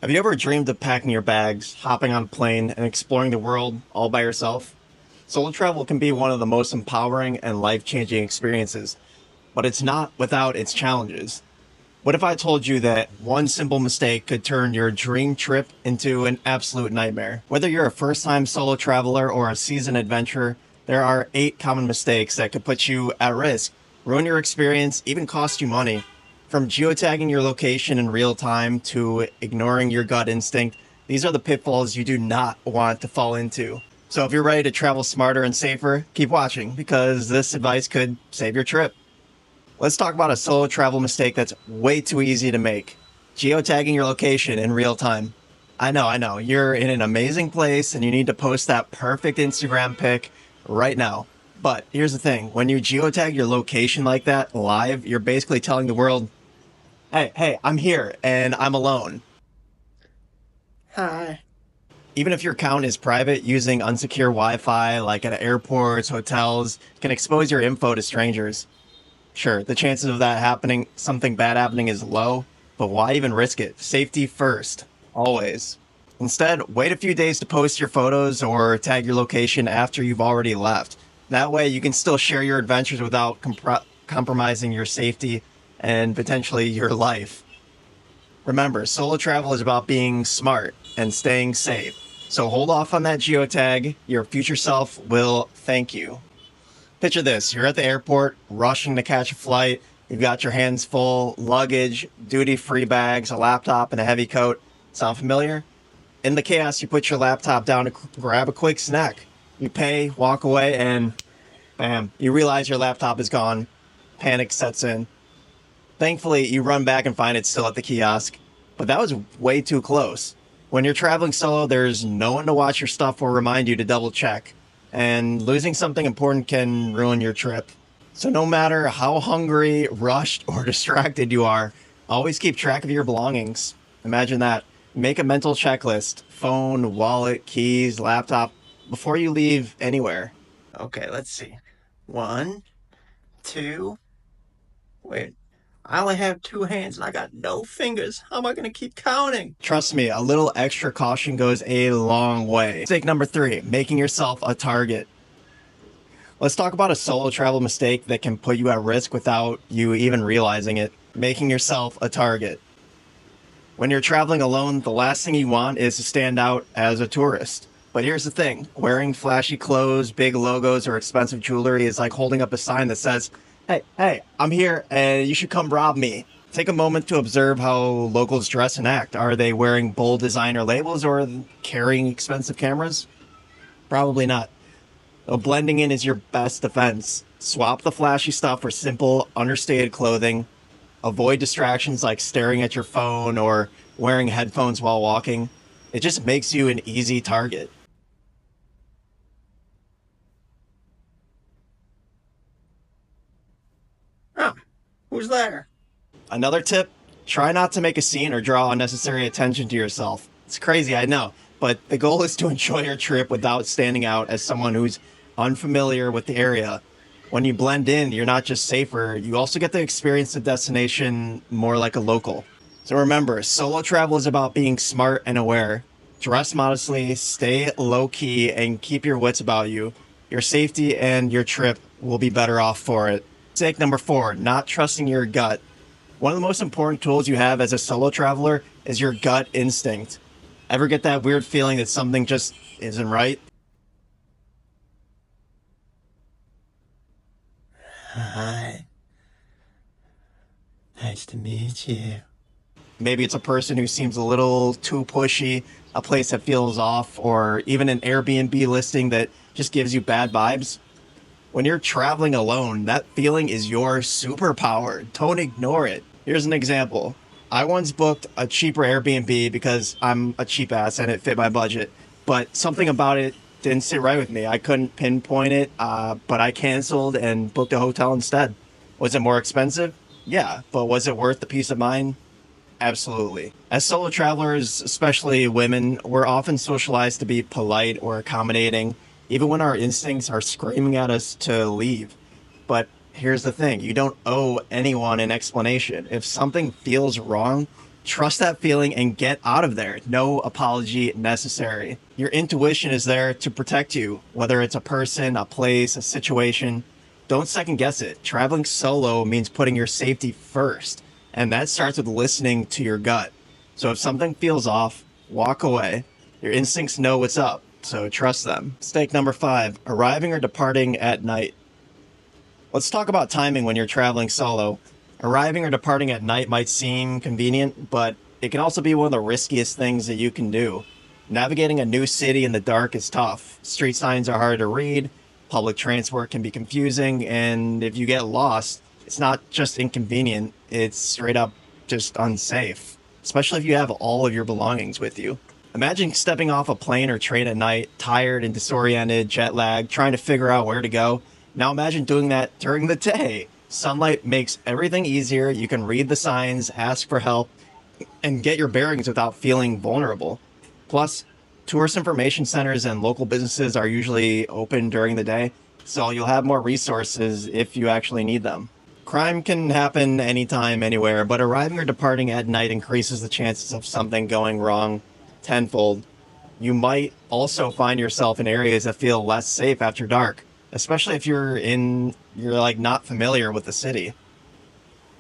Have you ever dreamed of packing your bags, hopping on a plane, and exploring the world all by yourself? Solo travel can be one of the most empowering and life-changing experiences, but it's not without its challenges. What if I told you that one simple mistake could turn your dream trip into an absolute nightmare? Whether you're a first-time solo traveler or a seasoned adventurer, there are 8 common mistakes that could put you at risk, ruin your experience, even cost you money. From geotagging your location in real time to ignoring your gut instinct, these are the pitfalls you do not want to fall into. So if you're ready to travel smarter and safer, keep watching because this advice could save your trip. Let's talk about a solo travel mistake that's way too easy to make. Geotagging your location in real time. I know. You're in an amazing place and you need to post that perfect Instagram pic right now. But here's the thing. When you geotag your location like that live, you're basically telling the world, hey, I'm here and I'm alone. Hi. Even if your account is private, using unsecure Wi-Fi like at airports, hotels, can expose your info to strangers. Sure, the chances of that happening, something bad happening is low, but why even risk it? Safety first, always. Instead, wait a few days to post your photos or tag your location after you've already left. That way you can still share your adventures without compromising your safety and potentially your life. Remember, solo travel is about being smart and staying safe. So hold off on that geotag. Your future self will thank you. Picture this. You're at the airport, rushing to catch a flight. You've got your hands full, luggage, duty-free bags, a laptop, and a heavy coat. Sound familiar? In the chaos, you put your laptop down to grab a quick snack. You pay, walk away, and bam, you realize your laptop is gone. Panic sets in. Thankfully, you run back and find it still at the kiosk. But that was way too close. When you're traveling solo, there's no one to watch your stuff or remind you to double check. And losing something important can ruin your trip. So no matter how hungry, rushed, or distracted you are, always keep track of your belongings. Imagine that. Make a mental checklist. Phone, wallet, keys, laptop, before you leave anywhere. Okay, let's see. One, two. Wait, I only have 2 hands and I got no fingers. How am I going to keep counting? Trust me, a little extra caution goes a long way. Mistake number 3, making yourself a target. Let's talk about a solo travel mistake that can put you at risk without you even realizing it. Making yourself a target. When you're traveling alone, the last thing you want is to stand out as a tourist. But here's the thing, wearing flashy clothes, big logos, or expensive jewelry is like holding up a sign that says, hey, I'm here and you should come rob me. Take a moment to observe how locals dress and act. Are they wearing bold designer labels or carrying expensive cameras? Probably not. So blending in is your best defense. Swap the flashy stuff for simple, understated clothing. Avoid distractions like staring at your phone or wearing headphones while walking. It just makes you an easy target. Oh, who's there? Another tip, try not to make a scene or draw unnecessary attention to yourself. It's crazy, I know, but the goal is to enjoy your trip without standing out as someone who's unfamiliar with the area. When you blend in, you're not just safer, you also get to experience the destination more like a local. So remember, solo travel is about being smart and aware. Dress modestly, stay low-key, and keep your wits about you. Your safety and your trip will be better off for it. Mistake number 4, not trusting your gut. One of the most important tools you have as a solo traveler is your gut instinct. Ever get that weird feeling that something just isn't right? Hi. Nice to meet you. Maybe it's a person who seems a little too pushy, a place that feels off, or even an Airbnb listing that just gives you bad vibes. When you're traveling alone, that feeling is your superpower. Don't ignore it. Here's an example. I once booked a cheaper Airbnb because I'm a cheap ass and it fit my budget, but something about it didn't sit right with me. I couldn't pinpoint it, but I canceled and booked a hotel instead. Was it more expensive? Yeah, but was it worth the peace of mind? Absolutely. As solo travelers, especially women, we're often socialized to be polite or accommodating, even when our instincts are screaming at us to leave. But here's the thing, you don't owe anyone an explanation. If something feels wrong, Trust that feeling and get out of there. No apology necessary. Your intuition is there to protect you, whether it's a person, a place, a situation. Don't second guess it. Traveling solo means putting your safety first, and that starts with listening to your gut. So if something feels off, walk away. Your instincts know what's up, so trust them. Mistake number 5, arriving or departing at night. Let's talk about timing when you're traveling solo. Arriving or departing at night might seem convenient, but it can also be one of the riskiest things that you can do. Navigating a new city in the dark is tough. Street signs are hard to read, public transport can be confusing, and if you get lost, it's not just inconvenient, it's straight up just unsafe, especially if you have all of your belongings with you. Imagine stepping off a plane or train at night, tired and disoriented, jet lagged, trying to figure out where to go. Now imagine doing that during the day. Sunlight makes everything easier. You can read the signs, ask for help, and get your bearings without feeling vulnerable. Plus, tourist information centers and local businesses are usually open during the day, so you'll have more resources if you actually need them. Crime can happen anytime, anywhere, but arriving or departing at night increases the chances of something going wrong tenfold. You might also find yourself in areas that feel less safe after dark, especially if you're like not familiar with the city.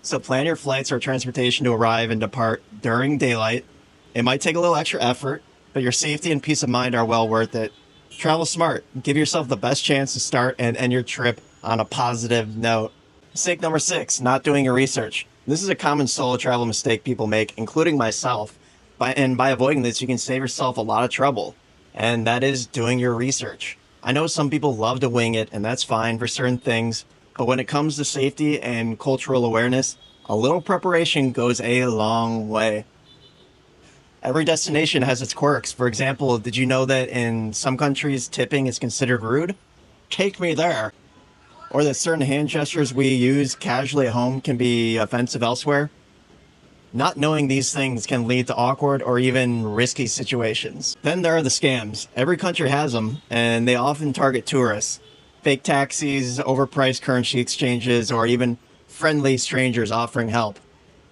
So plan your flights or transportation to arrive and depart during daylight. It might take a little extra effort, but your safety and peace of mind are well worth it. Travel smart. Give yourself the best chance to start and end your trip on a positive note. Mistake number 6, not doing your research. This is a common solo travel mistake people make, including myself. By avoiding this, you can save yourself a lot of trouble, and that is doing your research. I know some people love to wing it, and that's fine for certain things, but when it comes to safety and cultural awareness, a little preparation goes a long way. Every destination has its quirks. For example, did you know that in some countries tipping is considered rude? Take me there. Or that certain hand gestures we use casually at home can be offensive elsewhere? Not knowing these things can lead to awkward or even risky situations. Then there are the scams. Every country has them, and they often target tourists. Fake taxis, overpriced currency exchanges, or even friendly strangers offering help.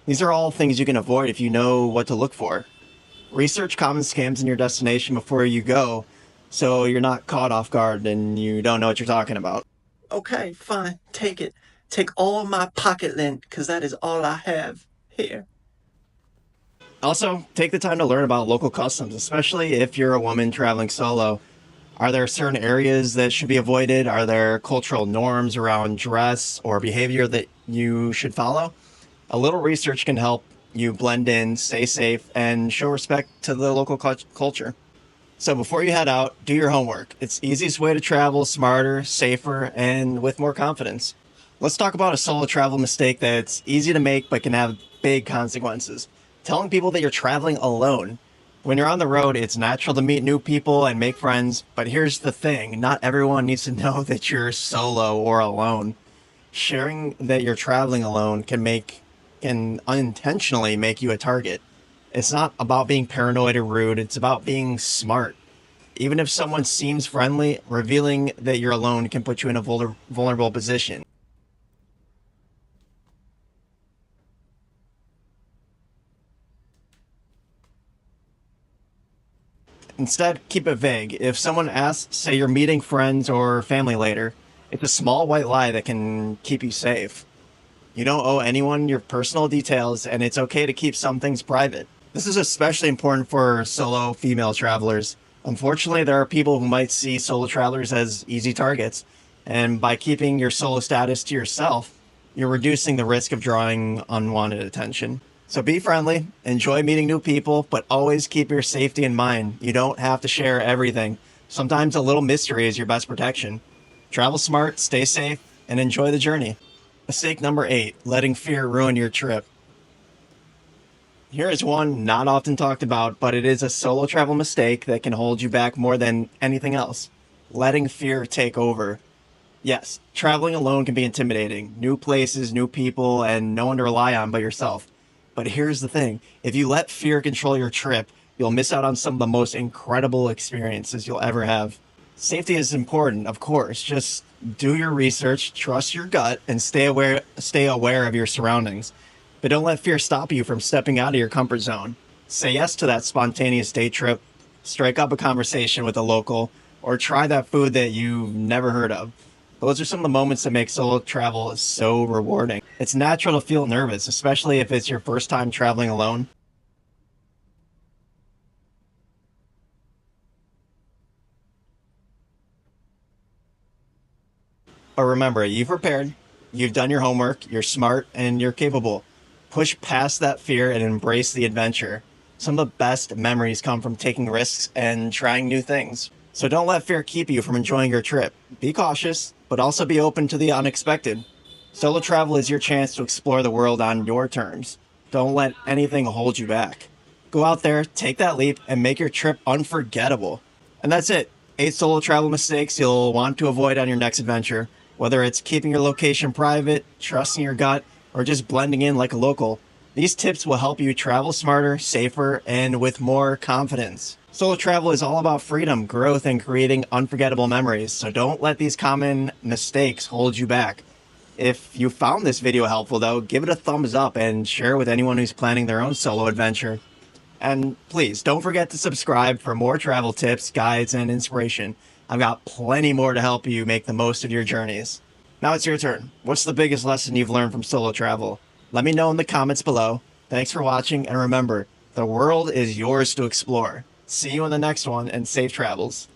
These are all things you can avoid if you know what to look for. Research common scams in your destination before you go, so you're not caught off guard and you don't know what you're talking about. Okay, fine. Take it. Take all my pocket lint, because that is all I have here. Also, take the time to learn about local customs, especially if you're a woman traveling solo. Are there certain areas that should be avoided? Are there cultural norms around dress or behavior that you should follow? A little research can help you blend in, stay safe, and show respect to the local culture. So before you head out, do your homework. It's the easiest way to travel smarter, safer, and with more confidence. Let's talk about a solo travel mistake that's easy to make but can have big consequences. Telling people that you're traveling alone. When you're on the road, it's natural to meet new people and make friends, but here's the thing, not everyone needs to know that you're solo or alone. Sharing that you're traveling alone can unintentionally make you a target. It's not about being paranoid or rude, it's about being smart. Even if someone seems friendly, revealing that you're alone can put you in a vulnerable position. Instead, keep it vague. If someone asks, say you're meeting friends or family later, it's a small white lie that can keep you safe. You don't owe anyone your personal details, and it's okay to keep some things private. This is especially important for solo female travelers. Unfortunately, there are people who might see solo travelers as easy targets, and by keeping your solo status to yourself, you're reducing the risk of drawing unwanted attention. So be friendly, enjoy meeting new people, but always keep your safety in mind. You don't have to share everything. Sometimes a little mystery is your best protection. Travel smart, stay safe, and enjoy the journey. Mistake number 8, letting fear ruin your trip. Here is one not often talked about, but it is a solo travel mistake that can hold you back more than anything else. Letting fear take over. Yes, traveling alone can be intimidating. New places, new people, and no one to rely on but yourself. But here's the thing, if you let fear control your trip, you'll miss out on some of the most incredible experiences you'll ever have. Safety is important, of course. Just do your research, trust your gut, and stay aware of your surroundings. But don't let fear stop you from stepping out of your comfort zone. Say yes to that spontaneous day trip, strike up a conversation with a local, or try that food that you've never heard of. Those are some of the moments that make solo travel so rewarding. It's natural to feel nervous, especially if it's your first time traveling alone. But remember, you've prepared, you've done your homework, you're smart, and you're capable. Push past that fear and embrace the adventure. Some of the best memories come from taking risks and trying new things. So don't let fear keep you from enjoying your trip. Be cautious, but also be open to the unexpected. Solo travel is your chance to explore the world on your terms. Don't let anything hold you back. Go out there, take that leap, and make your trip unforgettable. And that's it. 8 solo travel mistakes you'll want to avoid on your next adventure. Whether it's keeping your location private, trusting your gut, or just blending in like a local, these tips will help you travel smarter, safer, and with more confidence. Solo travel is all about freedom, growth, and creating unforgettable memories, so don't let these common mistakes hold you back. If you found this video helpful though, give it a thumbs up and share it with anyone who's planning their own solo adventure. And please, don't forget to subscribe for more travel tips, guides, and inspiration. I've got plenty more to help you make the most of your journeys. Now it's your turn. What's the biggest lesson you've learned from solo travel? Let me know in the comments below. Thanks for watching, and remember, the world is yours to explore. See you in the next one, and safe travels.